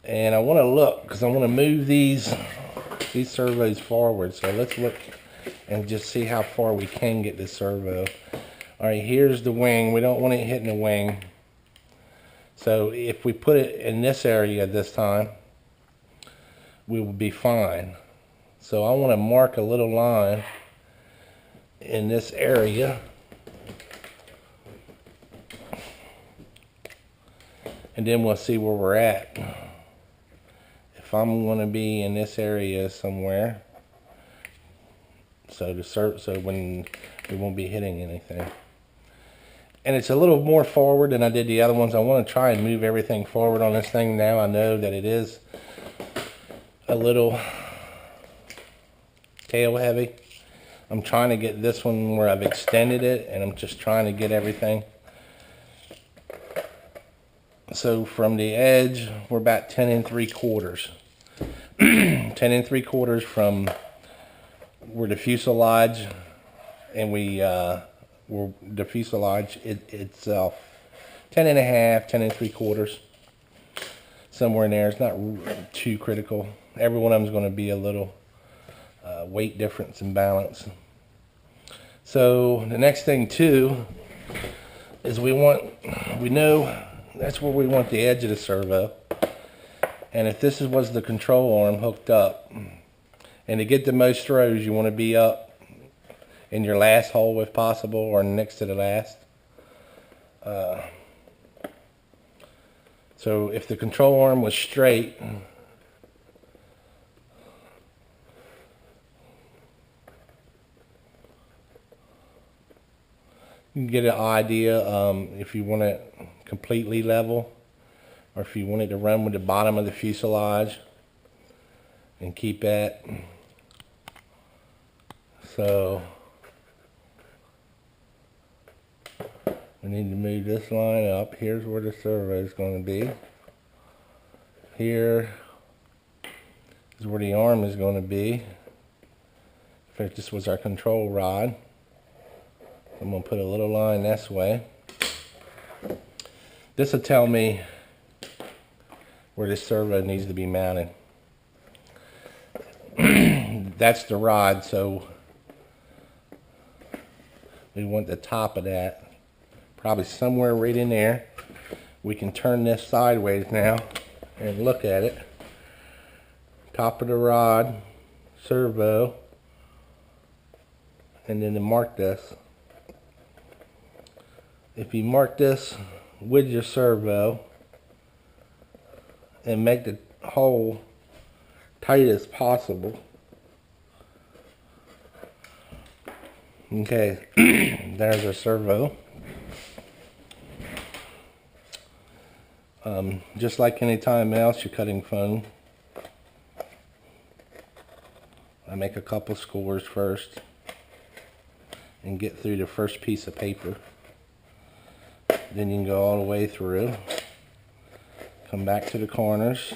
And I want to look because I want to move these servos forward. So let's look and just see how far we can get this servo. All right, here's the wing. We don't want it hitting the wing. So if we put it in this area this time, we will be fine. So I want to mark a little line in this area. And then we'll see where we're at. If I'm going to be in this area somewhere, so when we won't be hitting anything. And it's a little more forward than I did the other ones. I want to try and move everything forward on this thing now. I know that it is a little tail heavy. I'm trying to get this one where I've extended it, and I'm just trying to get everything. So from the edge, we're about 10 3/4. 10 3/4 from where the fuselage, and the fuselage itself. 10 1/2, 10 3/4. Somewhere in there. It's not too critical. Every one of them is going to be a little weight difference and balance. So the next thing too is we know that's where we want the edge of the servo. And if this was the control arm hooked up, and to get the most throws, you want to be up in your last hole if possible, or next to the last. So if the control arm was straight, you can get an idea if you want it completely level, or if you want it to run with the bottom of the fuselage and keep that. So we need to move this line up. Here's where the servo is going to be. Here is where the arm is going to be. If this was our control rod, I'm going to put a little line this way. This will tell me where this servo needs to be mounted. That's the rod, so we want the top of that. Probably somewhere right in there. We can turn this sideways now and look at it. Top of the rod, servo, and then to mark this. If you mark this with your servo and make the hole tight as possible. Okay, there's our servo. Just like any time else you're cutting foam, I make a couple scores first and get through the first piece of paper. Then you can go all the way through, come back to the corners,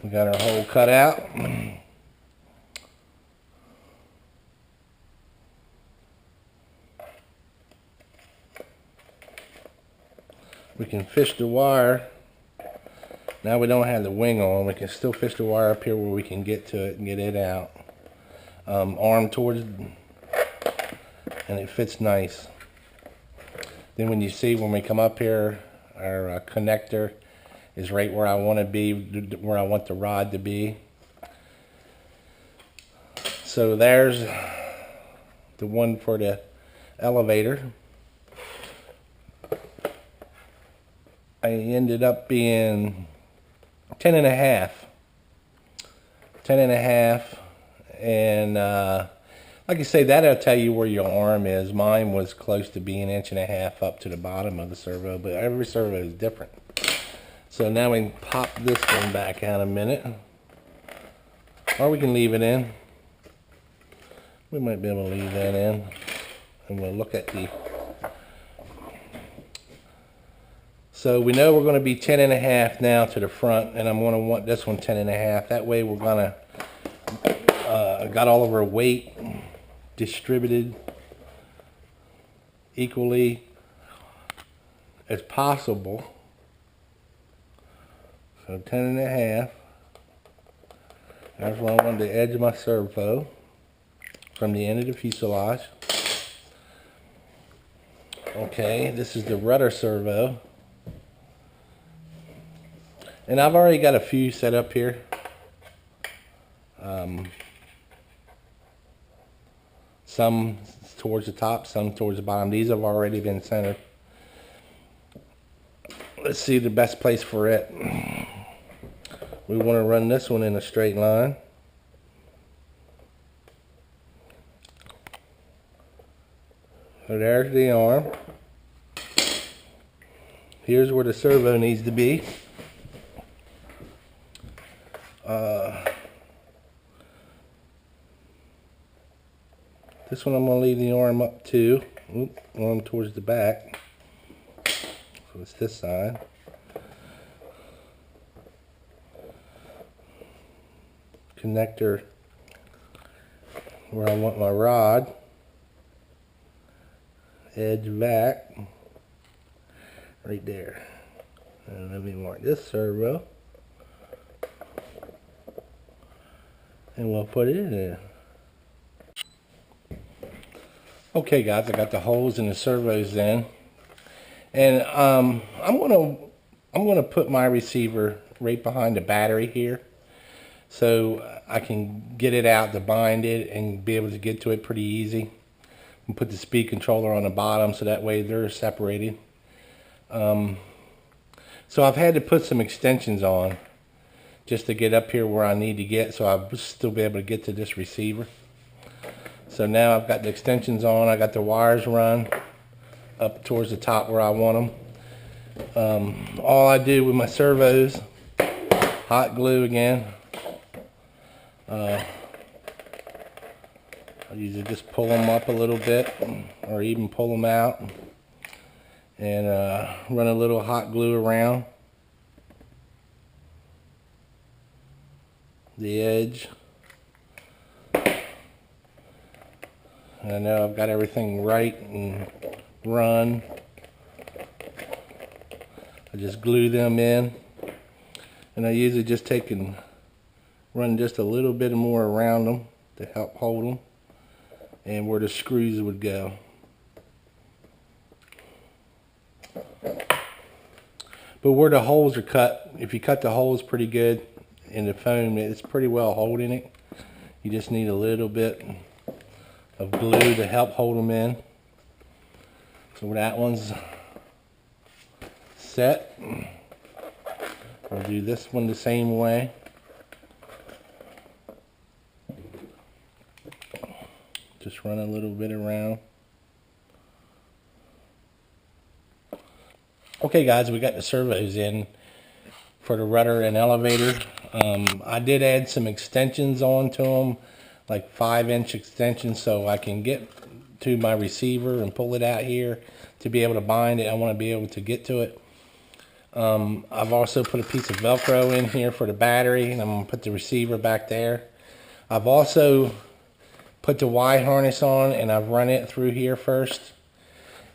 we got our hole cut out. We can fish the wire. Now we don't have the wing on. We can still fish the wire up here where we can get to it and get it out. Arm towards, and it fits nice. Then when you see when we come up here, our connector is right where I want to be, where I want the rod to be. So there's the one for the elevator. I ended up being 10 1/2. 10 1/2. And like I say, that'll tell you where your arm is. Mine was close to being 1.5 inches up to the bottom of the servo, but every servo is different. So now we can pop this one back out a minute. Or we can leave it in. We might be able to leave that in. And we'll look at the So we know we're going to be 10.5 now to the front, and I'm going to want this one 10.5. That way we're going to got all of our weight distributed equally as possible. So 10.5. That's where I want the edge of my servo from the end of the fuselage. Okay, this is the rudder servo. And I've already got a few set up here. Some towards the top, some towards the bottom. These have already been centered. Let's see the best place for it. We want to run this one in a straight line. So there's the arm. Here's where the servo needs to be. This one I'm going to leave the arm up to. Arm towards the back. So it's this side. Connector where I want my rod. Edge back. Right there. And let me mark this servo. And we'll put it in there. Okay guys, I got the holes in the servos in. And I'm gonna put my receiver right behind the battery here, so I can get it out to bind it and be able to get to it pretty easy. And put the speed controller on the bottom so that way they're separated. So I've had to put some extensions on just to get up here where I need to get, so I'll still be able to get to this receiver. So now I've got the extensions on, I got the wires run up towards the top where I want them. All I do with my servos, hot glue again. I usually just pull them up a little bit, or even pull them out, and run a little hot glue around the edge. And I know I've got everything right and run. I just glue them in, and I usually just take and run just a little bit more around them to help hold them and where the screws would go. But where the holes are cut, if you cut the holes pretty good in the foam, it's pretty well holding it. You just need a little bit of glue to help hold them in. So that one's set. We'll do this one the same way. Just run a little bit around. Okay guys, we got the servos in for the rudder and elevator. I did add some extensions onto them, like 5-inch extensions, so I can get to my receiver and pull it out here to be able to bind it. I want to be able to get to it. I've also put a piece of Velcro in here for the battery, and I'm going to put the receiver back there. I've also put the Y harness on, and I've run it through here first,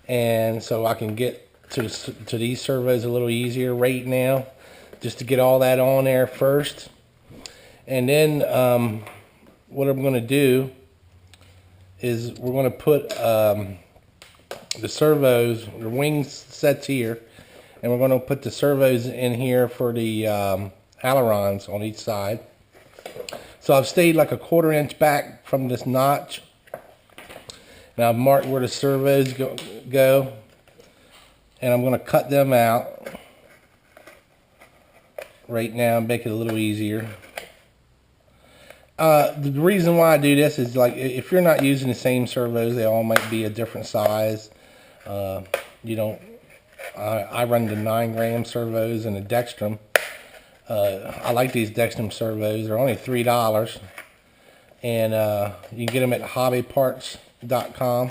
and so I can get to these servos a little easier right now, just to get all that on there first. And then what I'm going to do is we're going to put the servos, the wing sets here, and we're going to put the servos in here for the ailerons on each side. So I've stayed like a 1/4 inch back from this notch. Now I've marked where the servos go, and I'm going to cut them out right now and make it a little easier. The reason why I do this is, like, if you're not using the same servos, they all might be a different size. You don't. I run the 9-gram servos and the Dextrum. I like these Dextrum servos. They're only $3, and you can get them at hobbyparts.com.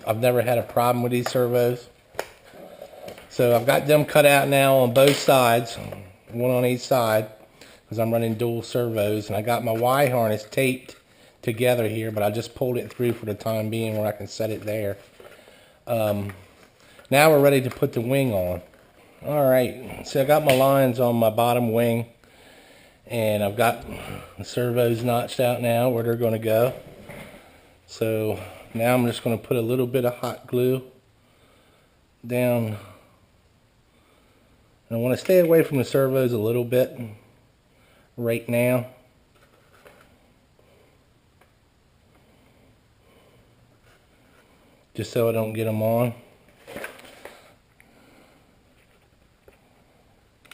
I've never had a problem with these servos. So I've got them cut out now on both sides, one on each side, because I'm running dual servos, and I got my Y harness taped together here, but I just pulled it through for the time being where I can set it there. Now we're ready to put the wing on. Alright, so I got my lines on my bottom wing, and I've got the servos notched out now where they're going to go. So now I'm just going to put a little bit of hot glue down. And I want to stay away from the servos a little bit right now. Just so I don't get them on.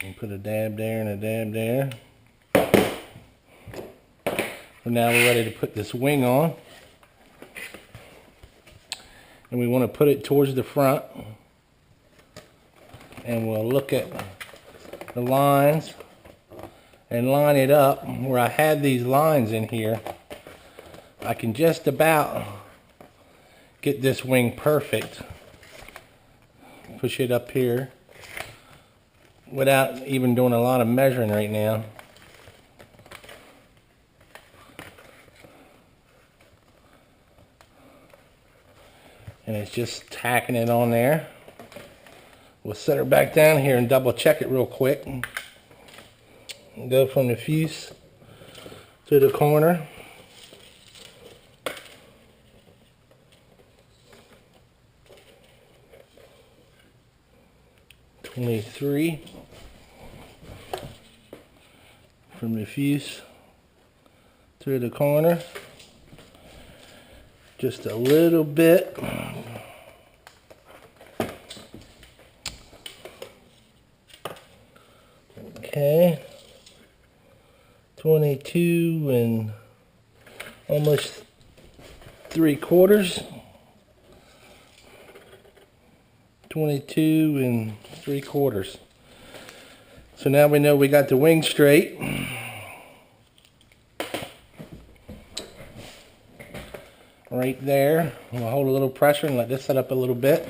And put a dab there and a dab there. So now we're ready to put this wing on. And we want to put it towards the front. And we'll look at the lines and line it up where I had these lines in here. I can just about get this wing perfect. Push it up here without even doing a lot of measuring right now. And it's just tacking it on there. We'll set her back down here and double check it real quick. Go from the fuse to the corner. .23 from the fuse to the corner. Just a little bit. Okay. 22 and almost 3/4. 22 and 3/4. So now we know we got the wing straight. Right there. We'll hold a little pressure and let this set up a little bit.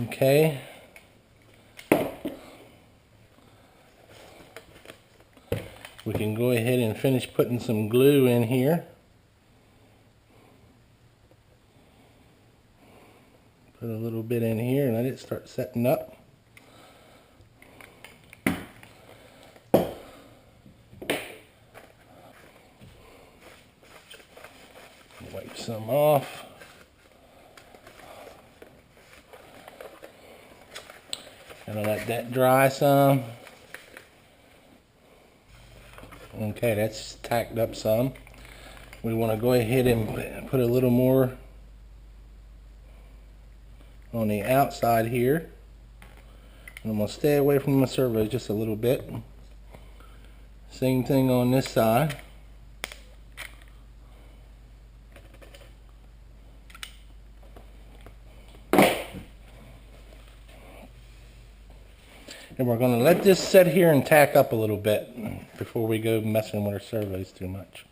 Okay. We can go ahead and finish putting some glue in here. Put a little bit in here and let it start setting up. Wipe some off. And I'll let that dry some. Okay, that's tacked up some. We want to go ahead and put a little more on the outside here. And I'm going to stay away from the servo just a little bit. Same thing on this side. And we're going to let this sit here and tack up a little bit before we go messing with our servos too much.